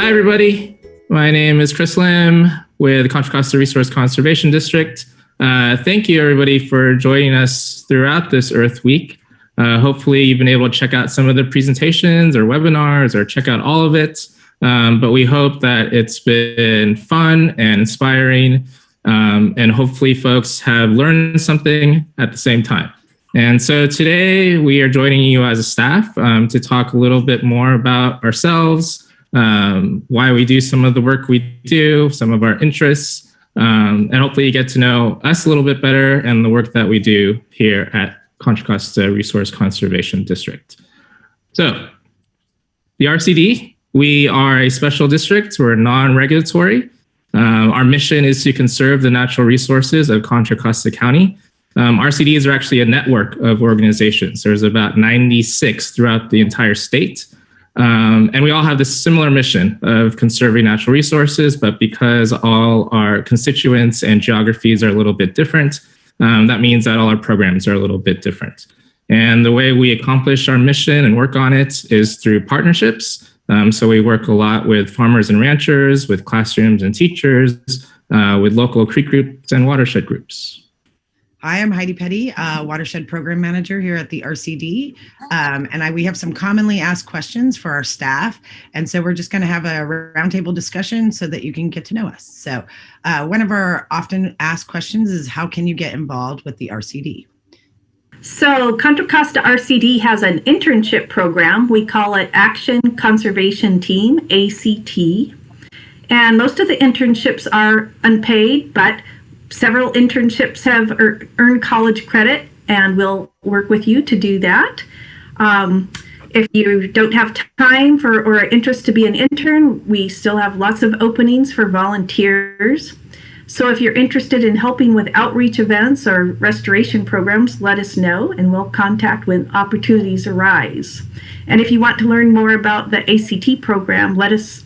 Hi, everybody. My name is Chris Lim with Contra Costa Resource Conservation District. Thank you, everybody, for joining us throughout this Earth Week. Hopefully, you've been able to check out some of the presentations or webinars or check out all of it. But we hope that it's been fun and inspiring. And hopefully, folks have learned something at the same time. And so today we are joining you as a staff to talk a little bit more about ourselves, why we do some of the work we do, some of our interests, and hopefully you get to know us a little bit better and the work that we do here at Contra Costa Resource Conservation District. So the RCD, we are a special district. We're non-regulatory. Our mission is to conserve the natural resources of Contra Costa County. RCDs are actually a network of organizations. There's about 96 throughout the entire state. And we all have this similar mission of conserving natural resources, but because all our constituents and geographies are a little bit different, that means that all our programs are a little bit different. And the way we accomplish our mission and work on it is through partnerships. So we work a lot with farmers and ranchers, with classrooms and teachers, with local creek groups and watershed groups. Hi, I'm Heidi Petty, Watershed Program Manager here at the RCD. We have some commonly asked questions for our staff. And so we're just going to have a roundtable discussion so that you can get to know us. So one of our often asked questions is, how can you get involved with the RCD? So Contra Costa RCD has an internship program. We call it Action Conservation Team, ACT. And most of the internships are unpaid, but several internships have earned college credit, and we'll work with you to do that. If you don't have time or interest to be an intern, we still have lots of openings for volunteers. So if you're interested in helping with outreach events or restoration programs, let us know, and we'll contact when opportunities arise. And if you want to learn more about the ACT program, let us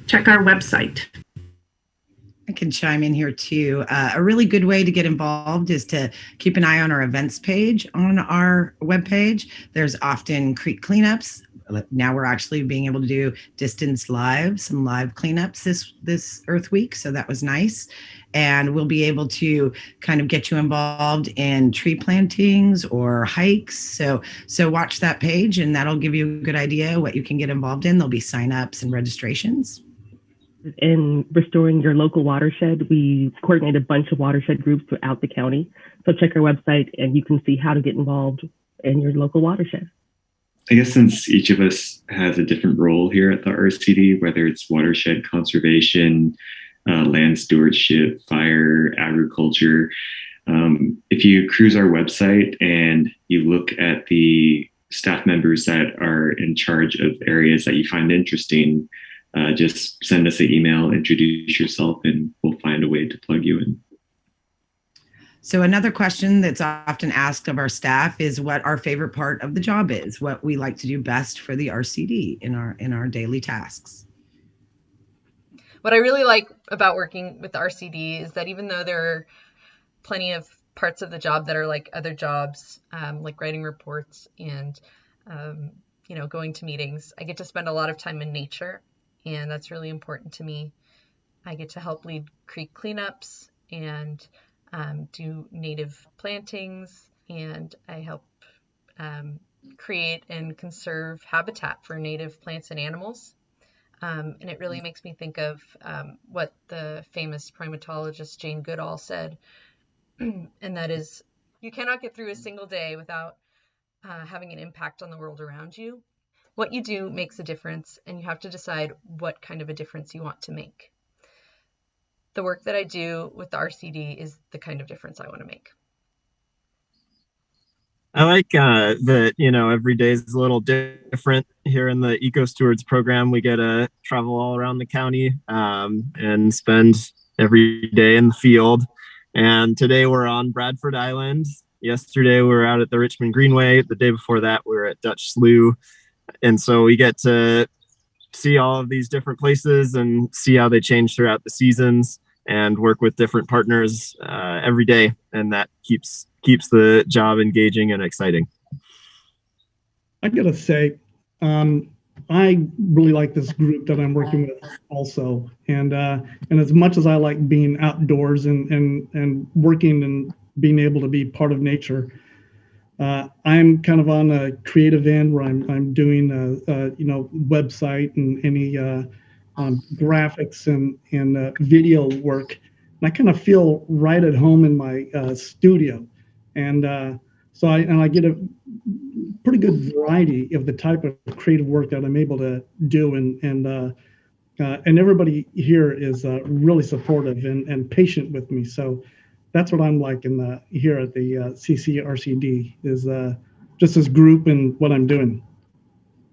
check our website. I can chime in here too. A really good way to get involved is to keep an eye on our events page on our webpage. There's often creek cleanups. Now we're actually being able to do distance live, some live cleanups this Earth Week. So that was nice. And we'll be able to kind of get you involved in tree plantings or hikes. So watch that page, and that'll give you a good idea what you can get involved in. There'll be signups and registrations. In restoring your local watershed, we coordinate a bunch of watershed groups throughout the county. So check our website and you can see how to get involved in your local watershed. I guess since each of us has a different role here at the RCD, whether it's watershed conservation, land stewardship, fire, agriculture, if you cruise our website and you look at the staff members that are in charge of areas that you find interesting, just send us an email, introduce yourself, and we'll find a way to plug you in. So another question that's often asked of our staff is what our favorite part of the job is, what we like to do best for the RCD in our daily tasks. What I really like about working with the RCD is that even though there are plenty of parts of the job that are like other jobs, like writing reports and going to meetings, I get to spend a lot of time in nature. And that's really important to me. I get to help lead creek cleanups and do native plantings, and I help create and conserve habitat for native plants and animals. And it really makes me think of what the famous primatologist Jane Goodall said, and that is, you cannot get through a single day without having an impact on the world around you. What you do makes a difference, and you have to decide what kind of a difference you want to make. The work that I do with the RCD is the kind of difference I want to make. I like that, every day is a little different. Here in the Eco Stewards program, we get to travel all around the county and spend every day in the field. And today we're on Bradford Island. Yesterday we were out at the Richmond Greenway. The day before that we were at Dutch Slough. And so we get to see all of these different places and see how they change throughout the seasons and work with different partners every day. And that keeps the job engaging and exciting. I gotta say, I really like this group that I'm working with also, and as much as I like being outdoors and working and being able to be part of nature, I'm kind of on a creative end where I'm doing website and any graphics and video work, and I kind of feel right at home in my studio, and so I get a pretty good variety of the type of creative work that I'm able to do, and everybody here is really supportive and patient with me. So that's what I'm like here at the CCRCD is just this group and what I'm doing.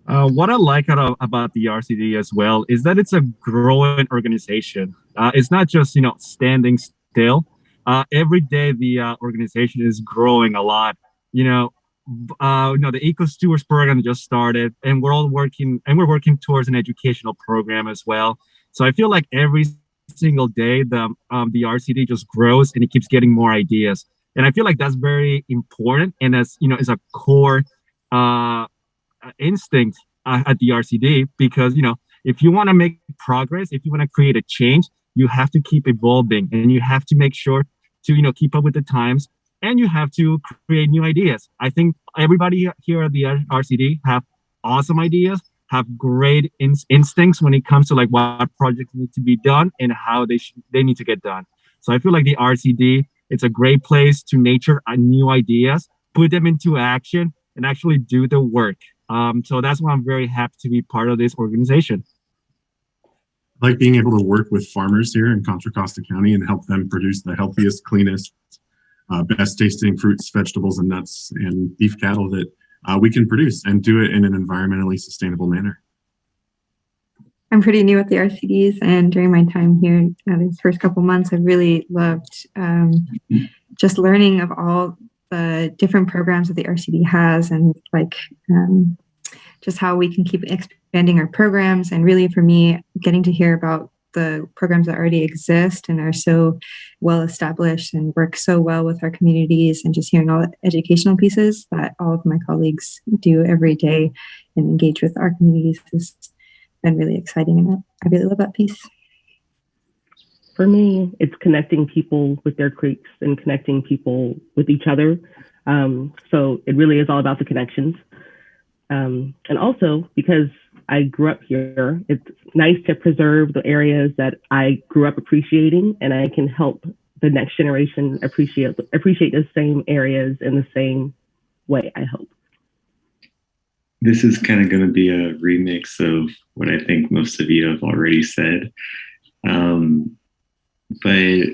What I like about the RCD as well is that it's a growing organization. It's not just standing still. Every day the organization is growing a lot. The Eco Stewards program just started, and we're working towards an educational program as well. So I feel like every single day the RCD just grows and it keeps getting more ideas, and I feel like that's very important, and as is a core instinct at the RCD, because if you want to make progress, if you want to create a change, you have to keep evolving, and you have to make sure to keep up with the times, and you have to create new ideas. I think everybody here at the RCD have awesome ideas, have great instincts when it comes to like what projects need to be done and how they need to get done. So I feel like the RCD, it's a great place to nurture new ideas, put them into action, and actually do the work. So that's why I'm very happy to be part of this organization. I like being able to work with farmers here in Contra Costa County and help them produce the healthiest, cleanest, best tasting fruits, vegetables, and nuts and beef cattle that we can produce, and do it in an environmentally sustainable manner. I'm pretty new at the RCDs, and during my time here, these first couple months, I've really loved just learning of all the different programs that the RCD has, and just how we can keep expanding our programs. And really, for me, getting to hear about the programs that already exist and are so well established and work so well with our communities, and just hearing all the educational pieces that all of my colleagues do every day and engage with our communities has been really exciting, and I really love that piece. For me, it's connecting people with their creeks and connecting people with each other. So it really is all about the connections. And also, because I grew up here, it's nice to preserve the areas that I grew up appreciating, and I can help the next generation appreciate the same areas in the same way, I hope. This is kind of going to be a remix of what I think most of you have already said. But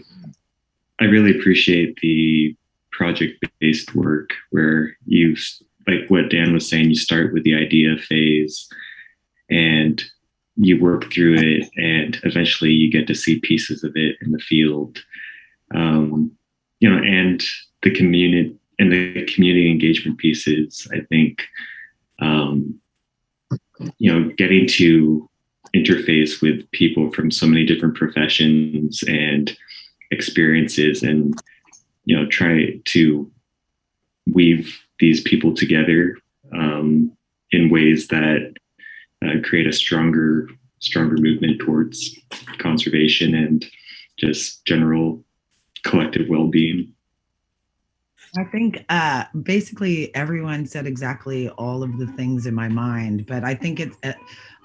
I really appreciate the project-based work where you, like what Dan was saying, you start with the idea phase and you work through it, and eventually you get to see pieces of it in the field. And the community engagement pieces, I think, getting to interface with people from so many different professions and experiences, and try to weave these people together in ways that create a stronger movement towards conservation and just general collective well-being. I think basically everyone said exactly all of the things in my mind, but I think it's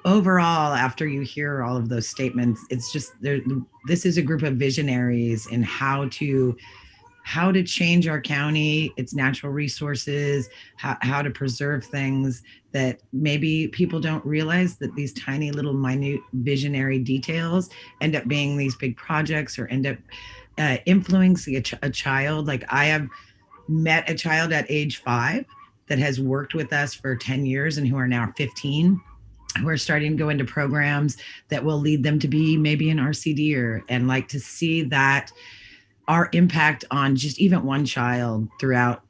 overall, after you hear all of those statements, it's just this is a group of visionaries in how to change our county, its natural resources, how to preserve things that maybe people don't realize, that these tiny little minute visionary details end up being these big projects, or end up influencing a child. Like, I have met a child at age 5 that has worked with us for 10 years and who are now 15, who are starting to go into programs that will lead them to be maybe an RCDer, and like to see that our impact on just even one child throughout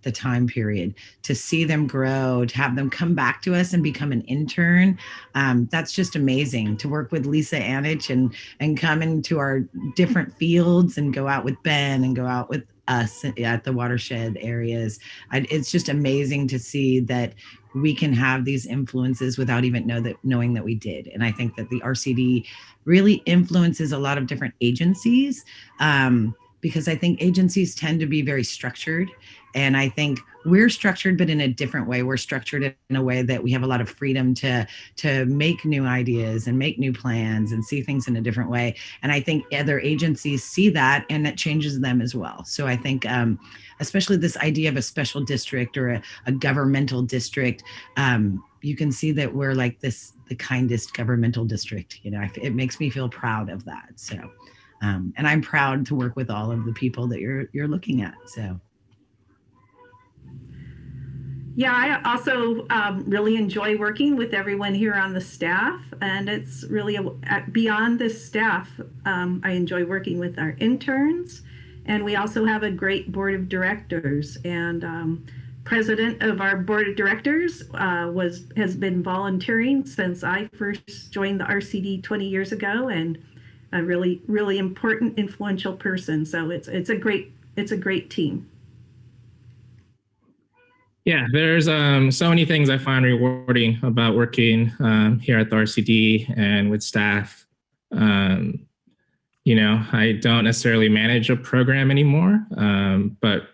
the time period, to see them grow, to have them come back to us and become an intern. That's just amazing, to work with Lisa Anich and come into our different fields and go out with Ben and go out with us at the watershed areas. It's just amazing to see that we can have these influences without even knowing that we did. And I think that the RCD really influences a lot of different agencies, because I think agencies tend to be very structured. And I think we're structured, but in a different way. We're structured in a way that we have a lot of freedom to make new ideas and make new plans and see things in a different way. And I think other agencies see that, and it changes them as well. So I think, especially this idea of a special district or a governmental district, you can see that we're like the kindest governmental district. You know, it makes me feel proud of that. So, and I'm proud to work with all of the people that you're looking at. So. Yeah, I also really enjoy working with everyone here on the staff, and it's really beyond the staff. I enjoy working with our interns, and we also have a great board of directors. And president of our board of directors has been volunteering since I first joined the RCD 20 years ago, and a really, really important, influential person. So it's a great team. Yeah, there's so many things I find rewarding about working here at the RCD and with staff. You know, I don't necessarily manage a program anymore, but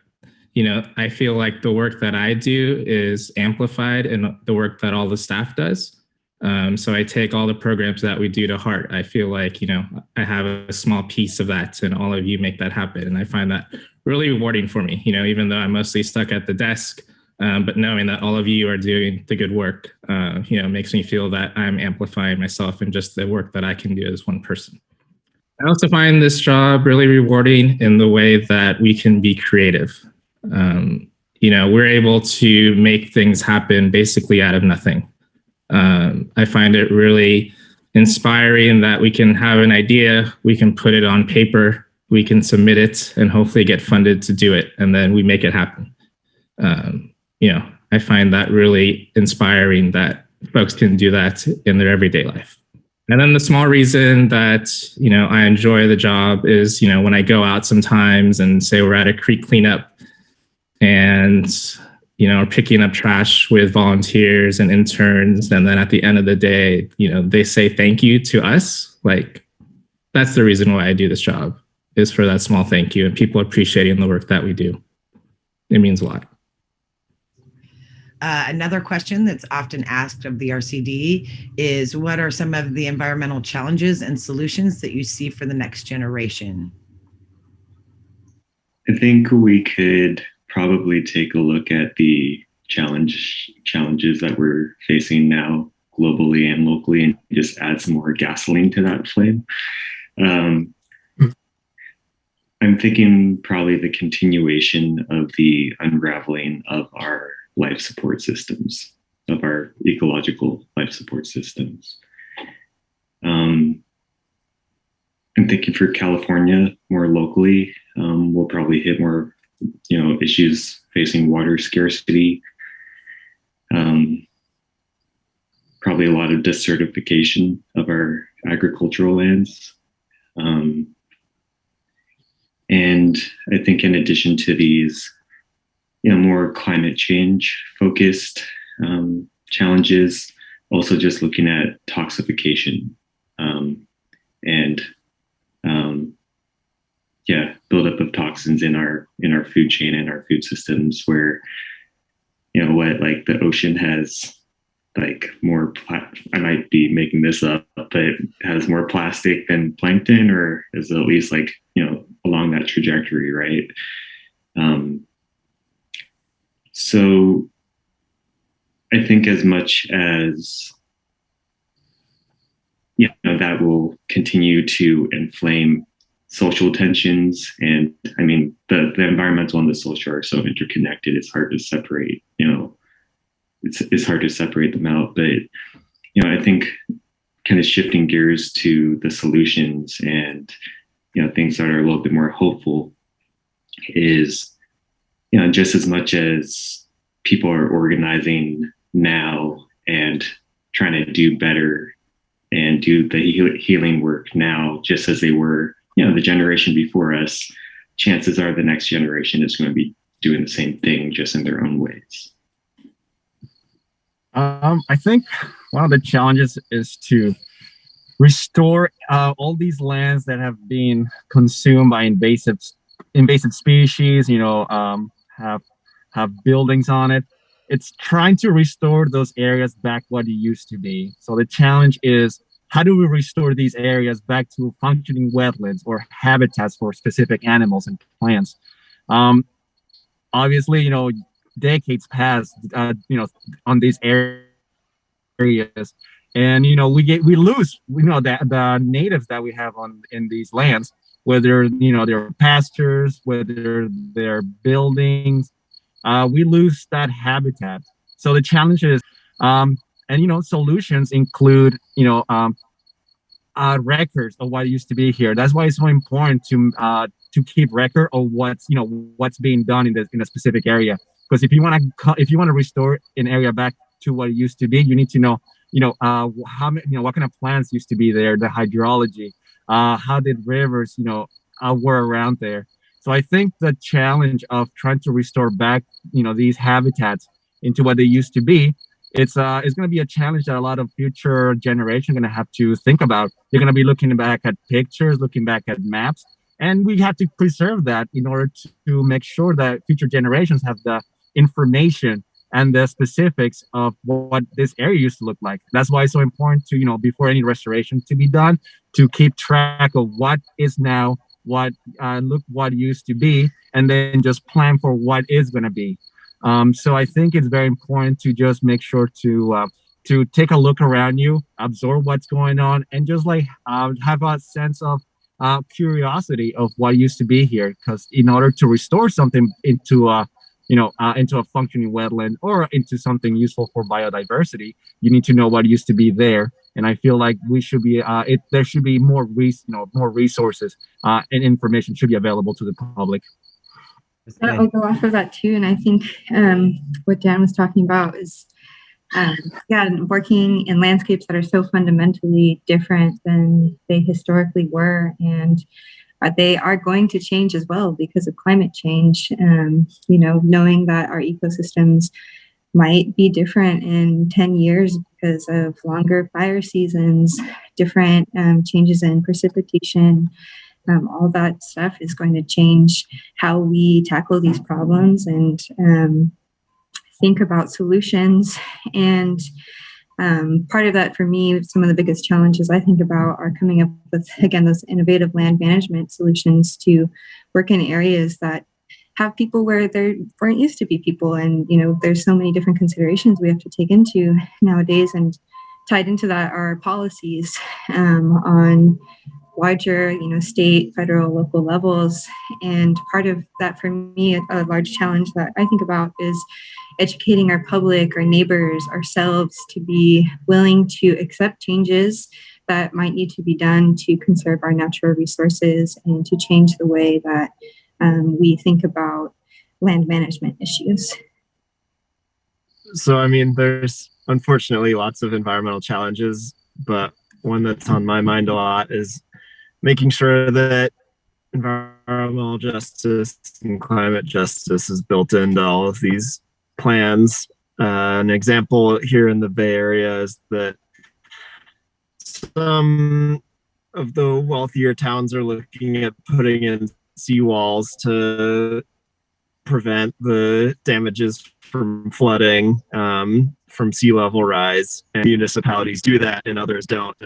you know, I feel like the work that I do is amplified in the work that all the staff does. So I take all the programs that we do to heart. I feel like, you know, I have a small piece of that, and all of you make that happen. And I find that really rewarding for me, you know, even though I'm mostly stuck at the desk. But knowing that all of you are doing the good work, you know, makes me feel that I'm amplifying myself and just the work that I can do as one person. I also find this job really rewarding in the way that we can be creative. You know, we're able to make things happen basically out of nothing. I find it really inspiring that we can have an idea, we can put it on paper, we can submit it, and hopefully get funded to do it, and then we make it happen. You know, I find that really inspiring that folks can do that in their everyday life. And then the small reason that, you know, I enjoy the job is, you know, when I go out sometimes and say we're at a creek cleanup and, you know, picking up trash with volunteers and interns. And then at the end of the day, you know, they say thank you to us. Like, that's the reason why I do this job, is for that small thank you and people appreciating the work that we do. It means a lot. Another question that's often asked of the RCD is, what are some of the environmental challenges and solutions that you see for the next generation? I think we could probably take a look at the challenges that we're facing now globally and locally, and just add some more gasoline to that flame. I'm thinking probably the continuation of the unraveling of our life support systems, of our ecological life support systems. I'm thinking for California more locally, we'll probably hit more, you know, issues facing water scarcity, probably a lot of desertification of our agricultural lands. And I think in addition to these, you know, more climate change focused challenges, also just looking at toxification and buildup of toxins in our food chain and our food systems, where, you know, what, like the ocean has like more, I might be making this up, but it has more plastic than plankton, or is at least like, you know, along that trajectory, right? So I think as much as, you know, that will continue to inflame social tensions, and I mean, the environmental and the social are so interconnected, it's hard to separate, you know, it's hard to separate them out. But, you know, I think kind of shifting gears to the solutions and, you know, things that are a little bit more hopeful is, you know, just as much as people are organizing now and trying to do better and do the healing work now, just as they were, you know, the generation before us, chances are the next generation is going to be doing the same thing, just in their own ways. I think one of the challenges is to restore all these lands that have been consumed by invasive species. Have buildings on it. It's trying to restore those areas back what it used to be. So the challenge is, how do we restore these areas back to functioning wetlands or habitats for specific animals and plants? Um, Obviously, decades passed, on these areas, and we lose, the natives that we have on in these lands, whether they're pastures, whether they're buildings, we lose that habitat. So the challenge is, and solutions include, records of what used to be here. That's why it's so important to keep record of what's being done in a specific area. Because if you want to restore an area back to what it used to be, you need to know how many, what kind of plants used to be there, the hydrology, how did rivers were around there. So I think the challenge of trying to restore back these habitats into what they used to be, it's going to be a challenge that a lot of future generations are going to have to think about. They're going to be looking back at pictures, looking back at maps, and we have to preserve that in order to make sure that future generations have the information and the specifics of what this area used to look like. That's why it's so important to, before any restoration to be done, to keep track of what is now, what used to be, and then just plan for what is going to be. So I think it's very important to just make sure to take a look around you, absorb what's going on, and just have a sense of curiosity of what used to be here. Because in order to restore something into a functioning wetland or into something useful for biodiversity, you need to know what used to be there. And I feel like we should be there should be more resources and information should be available to the public. I'll go off of that too. And I think what Dan was talking about is, working in landscapes that are so fundamentally different than they historically were. And they are going to change as well because of climate change. Knowing that our ecosystems might be different in 10 years because of longer fire seasons, different changes in precipitation, all that stuff is going to change how we tackle these problems and think about solutions. And part of that for me, some of the biggest challenges I think about are coming up with, again, those innovative land management solutions to work in areas that have people where there weren't used to be people. And, there's so many different considerations we have to take into nowadays, and tied into that are policies on larger, state, federal, local levels. And part of that for me, a large challenge that I think about is educating our public, our neighbors, ourselves to be willing to accept changes that might need to be done to conserve our natural resources and to change the way that we think about land management issues. So, I mean, there's unfortunately lots of environmental challenges, but one that's on my mind a lot is making sure that environmental justice and climate justice is built into all of these plans. An example here in the Bay Area is that some of the wealthier towns are looking at putting in seawalls to prevent the damages from flooding, from sea level rise. And municipalities do that and others don't.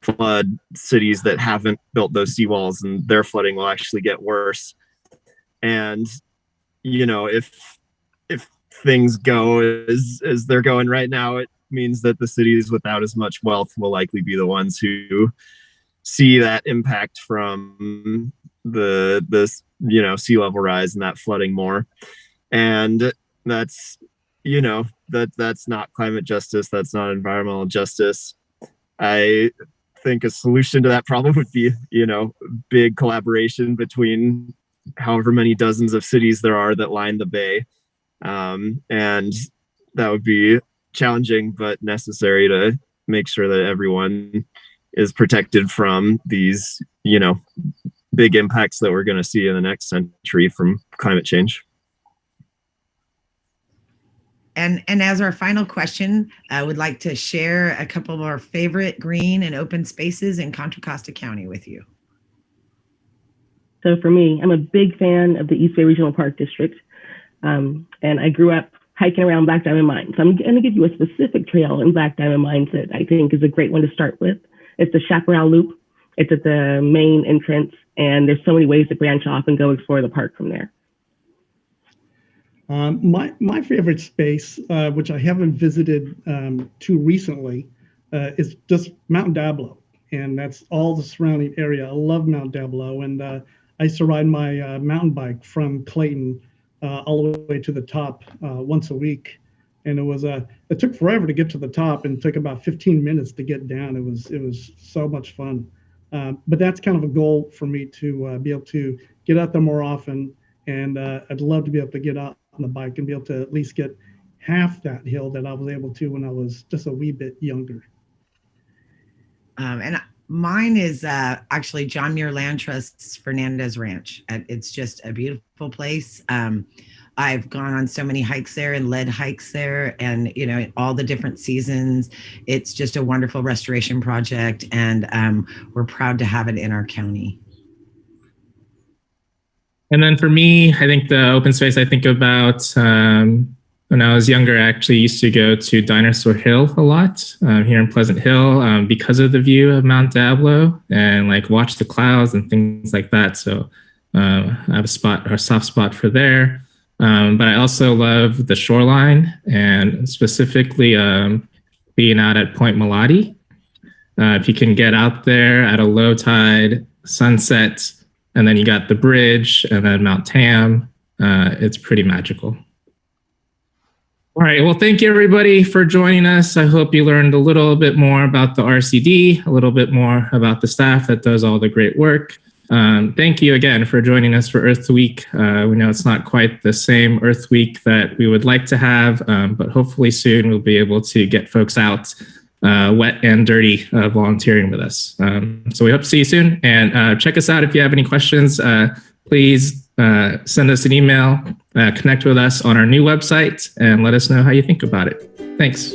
Flood cities that haven't built those seawalls, and their flooding will actually get worse. And if things go as they're going right now, it means that the cities without as much wealth will likely be the ones who see that impact from the sea level rise and that flooding more. And that's that's not climate justice, that's not environmental justice. I think a solution to that problem would be, big collaboration between however many dozens of cities there are that line the bay. And that would be challenging, but necessary to make sure that everyone is protected from these, big impacts that we're going to see in the next century from climate change. I agree with that. And I think, one of the things that I think about is, again, those innovative land management solutions to work in areas that have people where there weren't used to be people. And, there's so many different considerations we have to take into nowadays, and tied into that are policies on larger, state, federal, local levels. And part of that for me, a large challenge that I think about is educating our public, our neighbors, ourselves to be willing to accept changes that might need to be done to conserve our natural resources and to change the way that we think about land management issues. So I think the challenge is, And as our final question, I would like to share a couple of our favorite green and open spaces in Contra Costa County with you. So for me, I'm a big fan of the East Bay Regional Park District. And I grew up hiking around Black Diamond Mine. So I'm going to give you a specific trail in Black Diamond Mines that I think is a great one to start with. It's the Chaparral Loop. It's at the main entrance, and there's so many ways to branch off and go explore the park from there. My favorite space, which I haven't visited too recently, is just Mount Diablo, and that's all the surrounding area. I love Mount Diablo, and I used to ride my mountain bike from Clayton all the way to the top once a week, and it took forever to get to the top, and took about 15 minutes to get down. It was so much fun, but that's kind of a goal for me to be able to get out there more often, and I'd love to be able to get out on the bike and be able to at least get half that hill that I was able to when I was just a wee bit younger. And mine is actually John Muir Land Trust's Fernandez Ranch. It's just a beautiful place. I've gone on so many hikes there and led hikes there, and all the different seasons. It's just a wonderful restoration project, and we're proud to have it in our county. And then for me, I think the open space I think about when I was younger, I actually used to go to Dinosaur Hill a lot here in Pleasant Hill because of the view of Mount Diablo and like watch the clouds and things like that. So I have a soft spot for there. But I also love the shoreline, and specifically being out at Point Melati. If you can get out there at a low tide, sunset, and then you got the bridge and then Mount Tam, it's pretty magical. All right, well, thank you everybody for joining us. I hope you learned a little bit more about the RCD, a little bit more about the staff that does all the great work. Thank you again for joining us for Earth Week. We know it's not quite the same Earth Week that we would like to have, but hopefully soon we'll be able to get folks out wet and dirty volunteering with us. So we hope to see you soon, and check us out if you have any questions. Please send us an email, connect with us on our new website, and let us know how you think about it. Thanks.